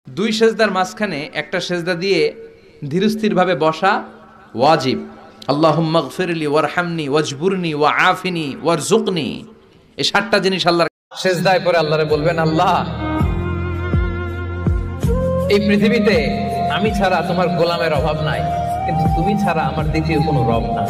দুই সেজদার মাঝখানে একটা সেজদা দিয়ে ধীরস্থিরভাবে বসা ওয়াজিব। আল্লাহুম্মা গফিরলি ওয়ারহামনি ওয়াজবুরনি ওয়াআফিনি ওয়ারযুকনি, এই 7টা জিনিস আল্লাহর সেজদায় পরে আল্লাহরে বলবেন, আল্লাহ এই পৃথিবীতে আমি ছাড়া তোমার গোলামের অভাব নাই, কিন্তু তুমি ছাড়া আমার দ্বিতীয় কোনো রব নাই।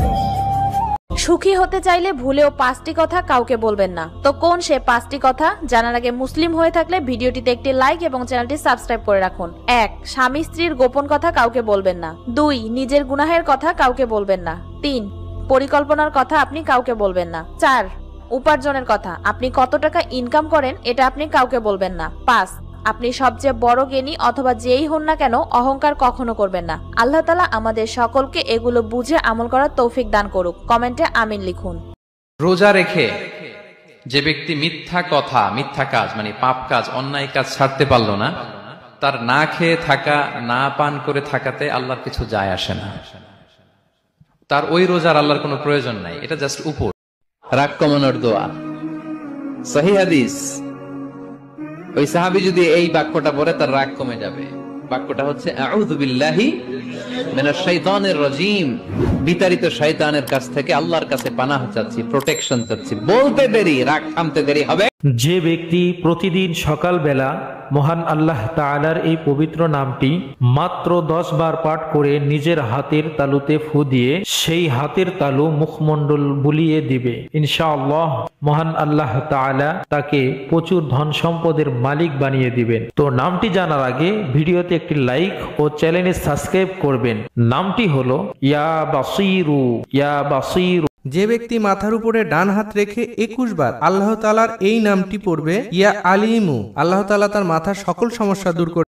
সুখী হতে চাইলে ভুলেও 5টি কথা কাউকে বলবেন না। তো কোন সে 5টি কথা জানার আগে মুসলিম হয়ে থাকলে ভিডিওটিতে একটি লাইক এবং চ্যানেলটি সাবস্ক্রাইব করে রাখুন। 1. স্বামী স্ত্রীর গোপন কথা কাউকে বলবেন না। 2. নিজের গুনাহের কথা কাউকে বলবেন না। 3. পরিকল্পনার কথা আপনি কাউকে বলবেন না। 4. উপার্জনের কথা, আপনি কত টাকা ইনকাম করেন এটা আপনি কাউকে বলবেন না। 5. আপনি সবচেয়ে বড় জ্ঞানী অথবা যেই হন না কেন অহংকার কখনো করবেন না। আল্লাহ তাআলা আমাদের সকলকে এগুলো বুঝে আমল করার তৌফিক দান করুক। কমেন্টে আমিন লিখুন। রোজা রেখে যে ব্যক্তি মিথ্যা কথা, মিথ্যা কাজ মানে পাপ কাজ, অন্যায় কাজ ছাড়তে পারলো না, তার না খেয়ে থাকা, না পান করে থাকাতে আল্লাহর কিছু যায় আসে না। তার ওই রোজার আল্লাহর কোনো প্রয়োজন নাই, এটা জাস্ট উপর। রাগ কমানোর দোয়া, সহিহ হাদিস। ওই সাহাবী যদি এই বাক্যটা পড়ে তার রাগ কমে যাবে। বাক্যটা হচ্ছে আউযু বিল্লাহি মিনাশ শাইতানির রাজীম, বিতাড়িত শয়তানের কাছ থেকে আল্লাহর কাছে পানাহ চাচ্ছি, প্রোটেকশন চাচ্ছি। বলতে দেরি, রাগ থামতে দেরি হবে। যে ব্যক্তি প্রতিদিন সকালবেলা মহান আল্লাহ তাআলার এই পবিত্র নামটি মাত্র 10 বার পাঠ করে নিজের হাতের তালুতে ফু দিয়ে সেই হাতের তালু মুখমণ্ডল বুলিয়ে দিবে, ইনশাআল্লাহ মহান আল্লাহ তাআলা তাকে প্রচুর ধন সম্পদের মালিক বানিয়ে দিবেন। তো নামটি জানার আগে ভিডিওতে একটি লাইক ও চ্যানেলে সাবস্ক্রাইব করবেন। নামটি হলো ইয়া বাসীরু, ইয়া বাসীরু। যে ব্যক্তি মাথার উপরে ডান হাত রেখে 21 বার আল্লাহ তাআলার এই নামটি পড়বে, ইয়া আলিমু, আল্লাহ তাআলা তার মাথার সকল সমস্যা দূর করে